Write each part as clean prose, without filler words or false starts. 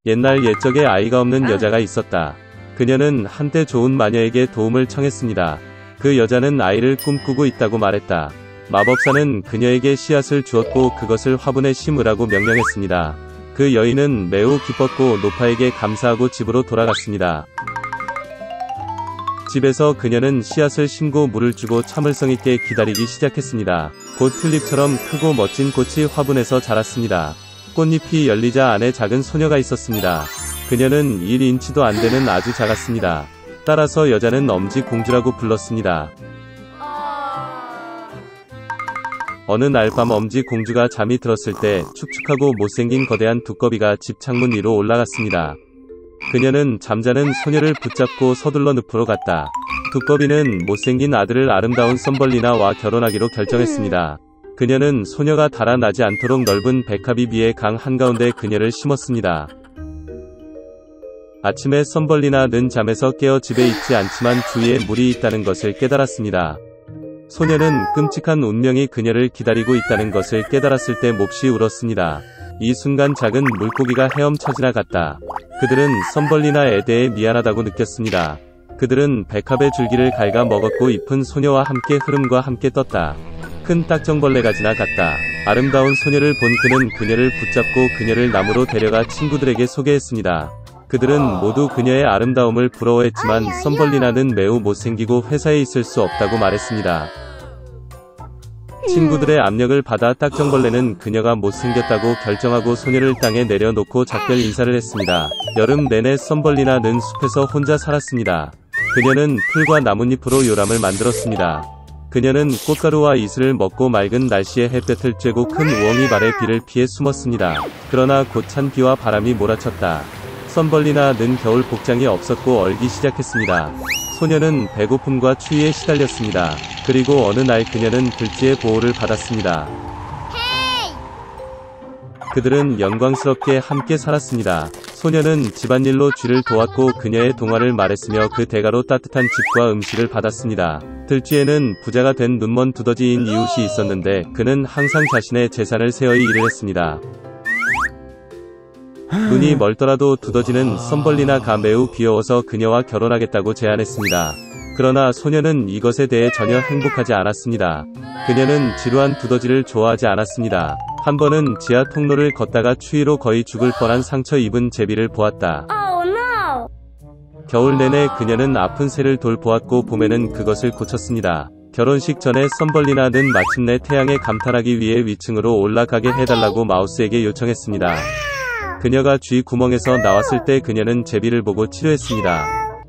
옛날 옛적에 아이가 없는 여자가 있었다. 그녀는 한때 좋은 마녀에게 도움을 청했습니다. 그 여자는 아이를 꿈꾸고 있다고 말했다. 마법사는 그녀에게 씨앗을 주었고 그것을 화분에 심으라고 명령했습니다. 그 여인은 매우 기뻤고 노파에게 감사하고 집으로 돌아갔습니다. 집에서 그녀는 씨앗을 심고 물을 주고 참을성 있게 기다리기 시작했습니다. 곧 튤립처럼 크고 멋진 꽃이 화분에서 자랐습니다. 꽃잎이 열리자 안에 작은 소녀가 있었습니다. 그녀는 1인치도 안 되는 아주 작았습니다. 따라서 여자는 엄지공주라고 불렀습니다. 어느 날 밤 엄지공주가 잠이 들었을 때 축축하고 못생긴 거대한 두꺼비가 집 창문 위로 올라갔습니다. 그녀는 잠자는 소녀를 붙잡고 서둘러 늪으로 갔다. 두꺼비는 못생긴 아들을 아름다운 썸벌리나와 결혼하기로 결정했습니다. 그녀는 소녀가 달아나지 않도록 넓은 백합이 위에 강 한가운데 그녀를 심었습니다. 아침에 썸벌리나는 잠에서 깨어 집에 있지 않지만 주위에 물이 있다는 것을 깨달았습니다. 소녀는 끔찍한 운명이 그녀를 기다리고 있다는 것을 깨달았을 때 몹시 울었습니다. 이 순간 작은 물고기가 헤엄쳐 지나갔다. 그들은 썸벌리나에 대해 미안하다고 느꼈습니다. 그들은 백합의 줄기를 갉아 먹었고 잎은 소녀와 함께 흐름과 함께 떴다. 큰 딱정벌레가 지나갔다. 아름다운 소녀를 본 그는 그녀를 붙잡고 그녀를 나무로 데려가 친구들에게 소개했습니다. 그들은 모두 그녀의 아름다움을 부러워했지만 썸벌리나는 매우 못생기고 회사에 있을 수 없다고 말했습니다. 친구들의 압력을 받아 딱정벌레는 그녀가 못생겼다고 결정하고 소녀를 땅에 내려놓고 작별 인사를 했습니다. 여름 내내 썸벌리나는 숲에서 혼자 살았습니다. 그녀는 풀과 나뭇잎으로 요람을 만들었습니다. 그녀는 꽃가루와 이슬을 먹고 맑은 날씨에 햇볕을 쬐고 큰 우엉이 발에 비를 피해 숨었습니다. 그러나 곧 찬 비와 바람이 몰아쳤다. 썸벌리나는 겨울 복장이 없었고 얼기 시작했습니다. 소녀는 배고픔과 추위에 시달렸습니다. 그리고 어느 날 그녀는 들쥐의 보호를 받았습니다. 그들은 영광스럽게 함께 살았습니다. 소녀는 집안일로 쥐를 도왔고 그녀의 동화를 말했으며 그 대가로 따뜻한 집과 음식을 받았습니다. 들쥐에는 부자가 된 눈먼 두더지인 이웃이 있었는데 그는 항상 자신의 재산을 세어이 일을 했습니다. 눈이 멀더라도 두더지는 썸벌리나가 매우 귀여워서 그녀와 결혼하겠다고 제안했습니다. 그러나 소녀는 이것에 대해 전혀 행복하지 않았습니다. 그녀는 지루한 두더지를 좋아하지 않았습니다. 한 번은 지하 통로를 걷다가 추위로 거의 죽을 뻔한 상처 입은 제비를 보았다. 겨울 내내 그녀는 아픈 새를 돌보았고 봄에는 그것을 고쳤습니다. 결혼식 전에 썸벌리나는 마침내 태양에 감탄하기 위해 위층으로 올라가게 해달라고 마우스에게 요청했습니다. 그녀가 쥐 구멍에서 나왔을 때 그녀는 제비를 보고 치료했습니다.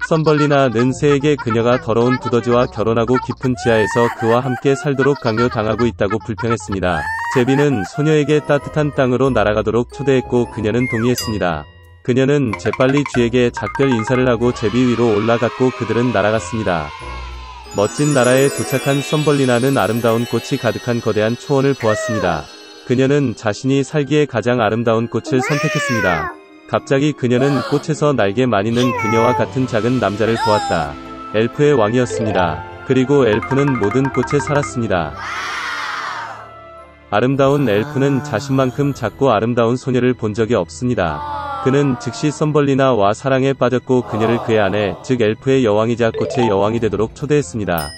썸벌리나는 새에게 그녀가 더러운 두더지와 결혼하고 깊은 지하에서 그와 함께 살도록 강요당하고 있다고 불평했습니다. 제비는 소녀에게 따뜻한 땅으로 날아가도록 초대했고 그녀는 동의했습니다. 그녀는 재빨리 쥐에게 작별 인사를 하고 제비 위로 올라갔고 그들은 날아갔습니다. 멋진 나라에 도착한 썸벌리나는 아름다운 꽃이 가득한 거대한 초원을 보았습니다. 그녀는 자신이 살기에 가장 아름다운 꽃을 선택했습니다. 갑자기 그녀는 꽃에서 날개 마니는 그녀와 같은 작은 남자를 보았다. 엘프의 왕이었습니다. 그리고 엘프는 모든 꽃에 살았습니다. 아름다운 엘프는 자신만큼 작고 아름다운 소녀를 본 적이 없습니다. 그는 즉시 썸벌리나와 사랑에 빠졌고 그녀를 그의 아내, 즉 엘프의 여왕이자 꽃의 여왕이 되도록 초대했습니다.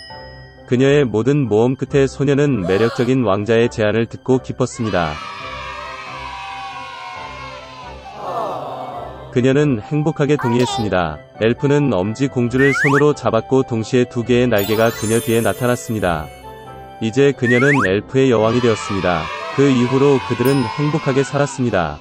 그녀의 모든 모험 끝에 소녀는 매력적인 왕자의 제안을 듣고 기뻤습니다. 그녀는 행복하게 동의했습니다. 엘프는 엄지공주를 손으로 잡았고 동시에 두 개의 날개가 그녀 뒤에 나타났습니다. 이제 그녀는 엘프의 여왕이 되었습니다. 그 이후로 그들은 행복하게 살았습니다.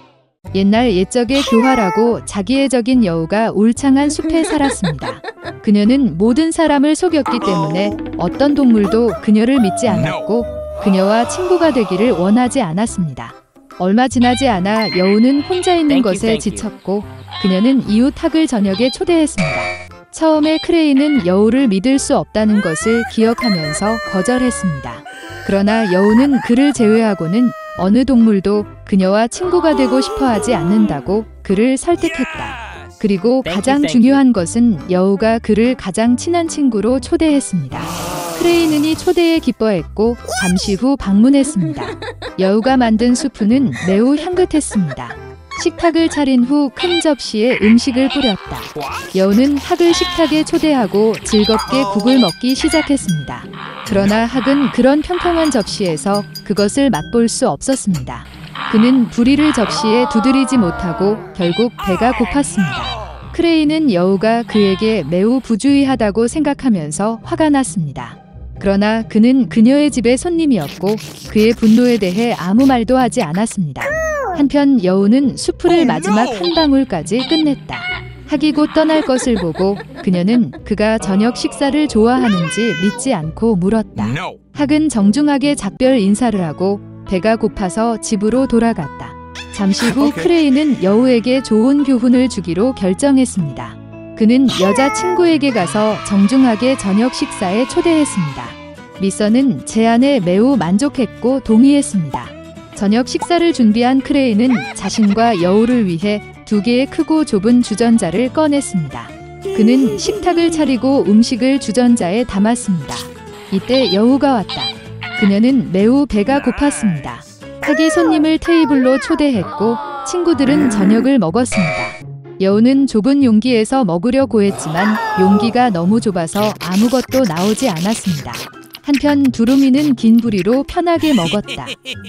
옛날 옛적에 교활하고 자기애적인 여우가 울창한 숲에 살았습니다. 그녀는 모든 사람을 속였기 때문에 어떤 동물도 그녀를 믿지 않았고 그녀와 친구가 되기를 원하지 않았습니다. 얼마 지나지 않아 여우는 혼자 있는 것에 지쳤고 그녀는 이웃 학을 저녁에 초대했습니다. 처음에 크레이는 여우를 믿을 수 없다는 것을 기억하면서 거절했습니다. 그러나 여우는 그를 제외하고는 어느 동물도 그녀와 친구가 되고 싶어 하지 않는다고 그를 설득했다. 그리고 가장 중요한 것은 여우가 그를 가장 친한 친구로 초대했습니다. 크레이는 이 초대에 기뻐했고 잠시 후 방문했습니다. 여우가 만든 수프는 매우 향긋했습니다. 식탁을 차린 후 큰 접시에 음식을 뿌렸다. 여우는 학을 식탁에 초대하고 즐겁게 국을 먹기 시작했습니다. 그러나 학은 그런 평평한 접시에서 그것을 맛볼 수 없었습니다. 그는 부리를 접시에 두드리지 못하고 결국 배가 고팠습니다. 크레인은 여우가 그에게 매우 부주의하다고 생각하면서 화가 났습니다. 그러나 그는 그녀의 집의 손님이었고 그의 분노에 대해 아무 말도 하지 않았습니다. 한편 여우는 수프를 마지막 한 방울까지 끝냈다. 학이 곧 떠날 것을 보고 그녀는 그가 저녁 식사를 좋아하는지 믿지 않고 물었다. 학은 정중하게 작별 인사를 하고 배가 고파서 집으로 돌아갔다. 잠시 후 크레인은 여우에게 좋은 교훈을 주기로 결정했습니다. 그는 여자친구에게 가서 정중하게 저녁 식사에 초대했습니다. 미선은 제안에 매우 만족했고 동의했습니다. 저녁 식사를 준비한 크레인은 자신과 여우를 위해 2개의 크고 좁은 주전자를 꺼냈습니다. 그는 식탁을 차리고 음식을 주전자에 담았습니다. 이때 여우가 왔다. 그녀는 매우 배가 고팠습니다. 학이 손님을 테이블로 초대했고 친구들은 저녁을 먹었습니다. 여우는 좁은 용기에서 먹으려고 했지만 용기가 너무 좁아서 아무것도 나오지 않았습니다. 한편 두루미는 긴 부리로 편하게 먹었다.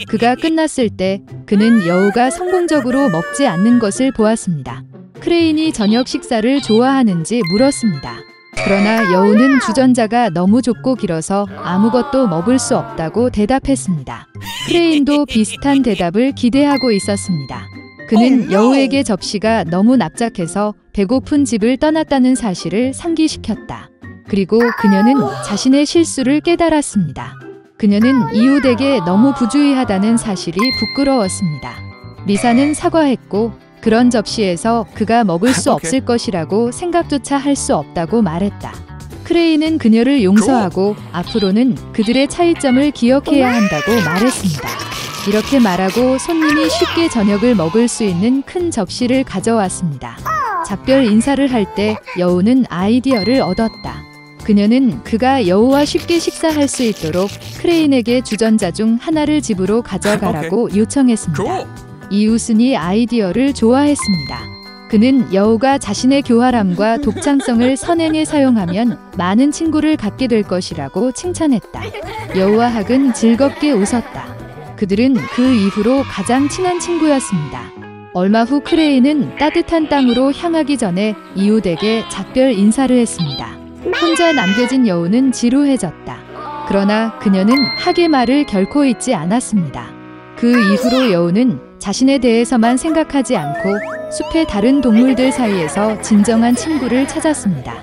그가 끝났을 때 그는 여우가 성공적으로 먹지 않는 것을 보았습니다. 크레인이 저녁 식사를 좋아하는지 물었습니다. 그러나 여우는 주전자가 너무 좁고 길어서 아무것도 먹을 수 없다고 대답했습니다. 크레인도 비슷한 대답을 기대하고 있었습니다. 그는 여우에게 접시가 너무 납작해서 배고픈 집을 떠났다는 사실을 상기시켰다. 그리고 그녀는 자신의 실수를 깨달았습니다. 그녀는 이웃에게 너무 부주의하다는 사실이 부끄러웠습니다. 리사는 사과했고 그런 접시에서 그가 먹을 수 없을 것이라고 생각조차 할 수 없다고 말했다. 크레인은 그녀를 용서하고 앞으로는 그들의 차이점을 기억해야 한다고 말했습니다. 이렇게 말하고 손님이 쉽게 저녁을 먹을 수 있는 큰 접시를 가져왔습니다. 작별 인사를 할 때 여우는 아이디어를 얻었다. 그녀는 그가 여우와 쉽게 식사할 수 있도록 크레인에게 주전자 중 하나를 집으로 가져가라고 요청했습니다. 이웃은 이 아이디어를 좋아했습니다. 그는 여우가 자신의 교활함과 독창성을 선행에 사용하면 많은 친구를 갖게 될 것이라고 칭찬했다. 여우와 학은 즐겁게 웃었다. 그들은 그 이후로 가장 친한 친구였습니다. 얼마 후 크레인은 따뜻한 땅으로 향하기 전에 이웃에게 작별 인사를 했습니다. 혼자 남겨진 여우는 지루해졌다. 그러나 그녀는 학의 말을 결코 잊지 않았습니다. 그 이후로 여우는 자신에 대해서만 생각하지 않고 숲의 다른 동물들 사이에서 진정한 친구를 찾았습니다.